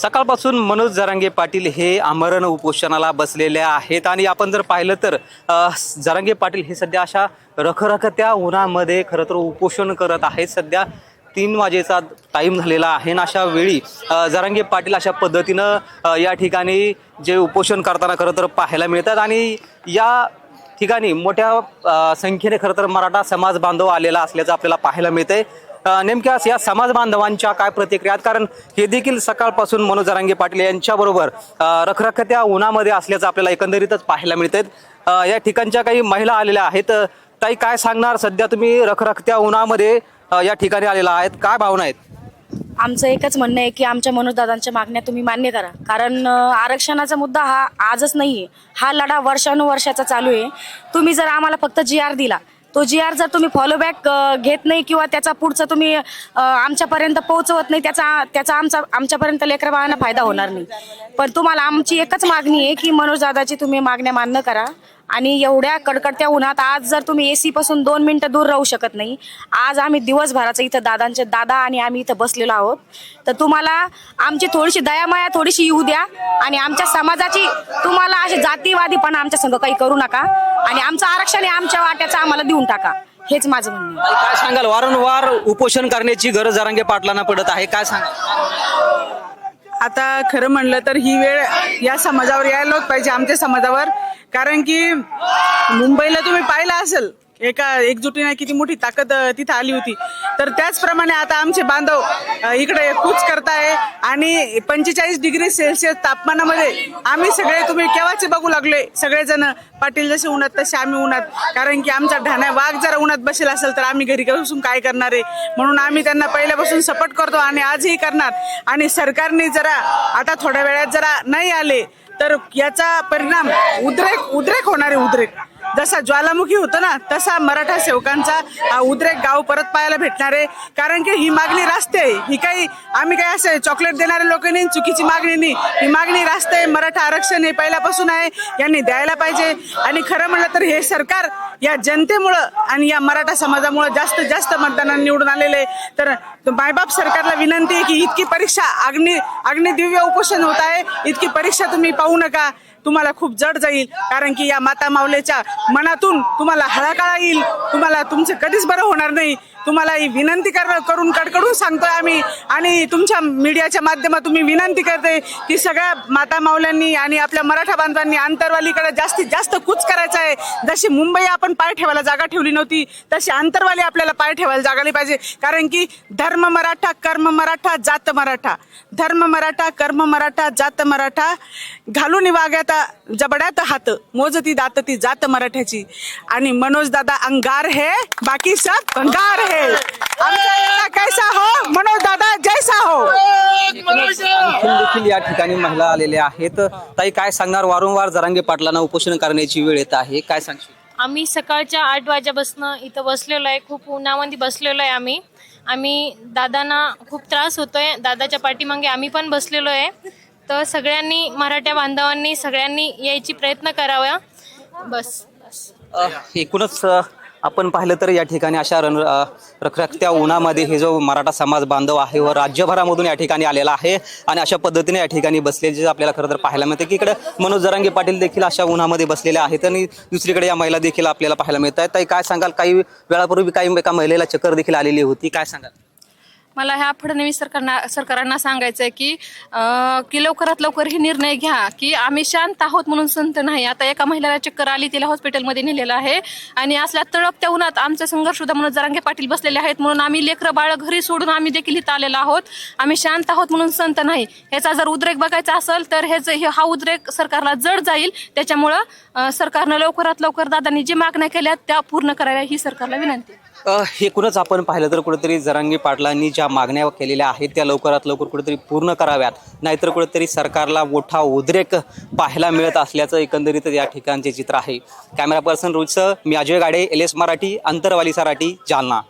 सकाळपासून मनोज जरांगे पाटील हे आमरण उपोषणाला बसलेले आहेत आणि आपण जर पाहिलं तर जरांगे पाटील हे सध्या अशा रखरखत्या उन्हामध्ये खरं तर उपोषण करत आहेत। सध्या 3 वाजेचा टाईम झालेला आहे आणि अशा वेळी जरांगे पाटील अशा पद्धतीनं या ठिकाणी जे उपोषण करताना खरं तर पाहायला मिळतात आणि या ठिकाणी मोठ्या संख्येने खरं तर मराठा समाज बांधव आलेला असल्याचं आपल्याला पाहायला मिळतंय। नेमक्या या समाज बांधवांच्या काय प्रतिक्रिया आहेत, कारण हे देखील सकाळपासून मनोज जरांगे पाटील यांच्याबरोबर रखरखत्या उन्हामध्ये असल्याचं आपल्याला एकंदरीतच पाहायला मिळतंय। या ठिकाणच्या काही महिला आलेल्या आहेत। ताई, काय सांगणार, सध्या तुम्ही रखरखत्या उन्हामध्ये या ठिकाणी आलेला आहेत, काय भावना आहेत? आमचं एकच म्हणणं आहे की आमच्या मनोजदादांच्या मागण्या तुम्ही मान्य करा, कारण आरक्षणाचा मुद्दा हा आजच नाही आहे, हा लढा वर्षानुवर्षाचा चालू आहे। तुम्ही जर आम्हाला फक्त GR दिला, तो GR जर तुम्ही फॉलोबॅक घेत नाही किंवा त्याचा पुढचं तुम्ही आमच्यापर्यंत पोहोचवत नाही, त्याचा आमच्यापर्यंत लेकरं बाळांना फायदा होणार नाही। पण तुम्हाला आमची एकच मागणी आहे की मनोजदादाची तुम्ही मागण्या मान्य करा आणि एवढ्या कडकडत्या उन्हात आज जर तुम्ही AC पासून 2 मिनिटं दूर राहू शकत नाही, आज आम्ही दिवसभराचं इथं दादा आणि आम्ही इथं बसलेलो आहोत, तर तुम्हाला आमची थोडीशी दयामाया थोडीशी येऊ द्या आणि आमच्या समाजाची तुम्हाला अशी जातीवादीपणा आमच्या संग काही करू नका आणि आमचं आरक्षण आमच्या वाट्याचं आम्हाला देऊन टाका, हेच माझं म्हणणं आहे। काय सांगाल, वारंवार उपोषण करण्याची गरज जरांगे पाटलांना पडत आहे, काय सांगाल? आता खरं म्हणलं तर ही वेळ या समाजावर यायलाच पाहिजे, आमच्या समाजावर, कारण की मुंबईला तुम्ही पाहिलं असेल एकजुटीने किती मोठी ताकद तिथं आली होती, तर त्याचप्रमाणे आता आमचे बांधव इकडे कूच करताय आणि 45 डिग्री सेल्सिअस तापमानामध्ये आम्ही सगळे तुम्ही केव्हाचे बघू लागलोय, सगळेजण पाटील जसे उन्हात तसे आम्ही उन्हात, कारण की आमचा ढाण्या वाघ जरा उन्हात बसेल असेल तर आम्ही घरी बसून काय करणार आहे, म्हणून आम्ही त्यांना पहिल्यापासून सपोर्ट करतो आणि आजही करणार। आणि सरकारने जरा आता थोड्या वेळात जरा नाही आले तर याचा परिणाम उद्रेक होणार आहे, उद्रेक जसा ज्वालामुखी होतो ना तसा मराठा सेवकांचा उद्रेक गाव परत पाहायला भेटणार आहे, कारण की ही मागणी रास्त आहे, ही काही आम्ही काय असे चॉकलेट देणारे लोक नाही, चुकीची मागणी नाही, ही मागणी रास्त आहे, मराठा आरक्षण हे पहिल्यापासून आहे, यांनी द्यायला पाहिजे। आणि खरं म्हणलं तर हे सरकार या जनतेमुळं आणि या मराठा समाजामुळे जास्तीत जास्त मतदानाने निवडून आलेले आहे, तर मायबाप सरकारला विनंती आहे की इतकी परीक्षा अग्निदिव्य उपोषण होत आहे, इतकी परीक्षा तुम्ही पाहू नका, तुम्हाला खूप जड जाईल, कारण की या माता माऊलीच्या मनातून तुम्हाला हळकाळा येईल, तुम्हाला तुमचं कधीच बरं होणार नाही। तुम्हाला ही विनंती करून कडकडून सांगतोय आम्ही आणि तुमच्या मीडियाच्या माध्यमातून मी विनंती करते की सगळ्या माता माऊल्यांनी आणि आपल्या मराठा बांधवांनी आंतरवालीकडे जास्तीत जास्त कूच करायचं आहे। जशी मुंबई आपण पाय ठेवायला जागा ठेवली नव्हती, तशी आंतरवाली आपल्याला पाय ठेवायला जागा नाही पाहिजे, कारण की धर्म मराठा, कर्म मराठा, जात मराठा, धर्म मराठा, कर्म मराठा, जात मराठा, घालून वाग्यात जबड्यात हात, मोजती दातती जात मराठ्याची, आणि मनोज दादा अंगार है बाकी सब भंगार है, आमचा कैसा हो मनोज दादा जैसा हो। देखील या ठिकाणी महिला आलेल्या आहेत। ताई, काय सांगणार, वारंवार जरांगे पाटलांना उपोषण करण्याची वेळ येत आहे, काय सांगशील? आम्ही सकाळच्या 8 वाजेपासून इथं बसलेलो आहे, खूप उन्हामध्ये बसलेलो आहे। आम्ही दादांना खूप त्रास होतोय, दादाच्या पाठीमागे आम्ही पण बसलेलो आहे, तर सगळ्यांनी मराठा बांधवांनी सगळ्यांनी यायची प्रयत्न करावा, बस। एकूणच आपण पाहिलं तर या ठिकाणी अशा रखरखत्या उन्हामध्ये हे जो मराठा समाज बांधव आहे व राज्यभरामधून या ठिकाणी आलेला आहे आणि अशा पद्धतीने या ठिकाणी बसलेले आपल्याला खरं तर पाहायला मिळते की इकडे मनोज जरांगे पाटील देखील अशा उन्हामध्ये बसलेले आहेत आणि दुसरीकडे या महिला देखील आपल्याला पाहायला मिळत आहेत। ताई, काय सांगाल, काही वेळापूर्वी काही एका महिलेला चक्कर देखील आलेली होती, काय सांगाल? मला ह्या फडणवीस सरकारांना सांगायचं आहे की लवकरात लवकर हे निर्णय घ्या की आम्ही शांत आहोत म्हणून संत नाही। आता एका महिलेला चक्कर आली, तिला हॉस्पिटलमध्ये नेलेलं आहे आणि असल्या तळपत्या उन्हात आमचा संघर्ष सुद्धा मनोज जरांगे पाटील बसलेले आहेत, म्हणून आम्ही लेकरं बाळ घरी सोडून आम्ही देखील इथं आलेलो आहोत। आम्ही शांत आहोत म्हणून संत नाही, ह्याचा जर उद्रेक बघायचा असेल तर हा उद्रेक सरकारला जड जाईल, त्याच्यामुळं सरकारनं लवकरात लवकर दादांनी जी मागण्या केल्या त्या पूर्ण कराव्या ही सरकारला विनंती। एकूणच आपण पाहिलं तर कुठेतरी जरांगे पाटलांनी ज्या मागण्या केलेल्या आहेत त्या लवकरात लवकर कुठेतरी पूर्ण कराव्यात, नाहीतर कुठेतरी सरकारला मोठा उद्रेक पाहायला मिळत असल्याचं एकंदरीत या ठिकाणचे चित्र आहे। कॅमेरा पर्सन रोजचं मी अजय गाडे, LS मराठी, आंतरवाली सराठी, जालना।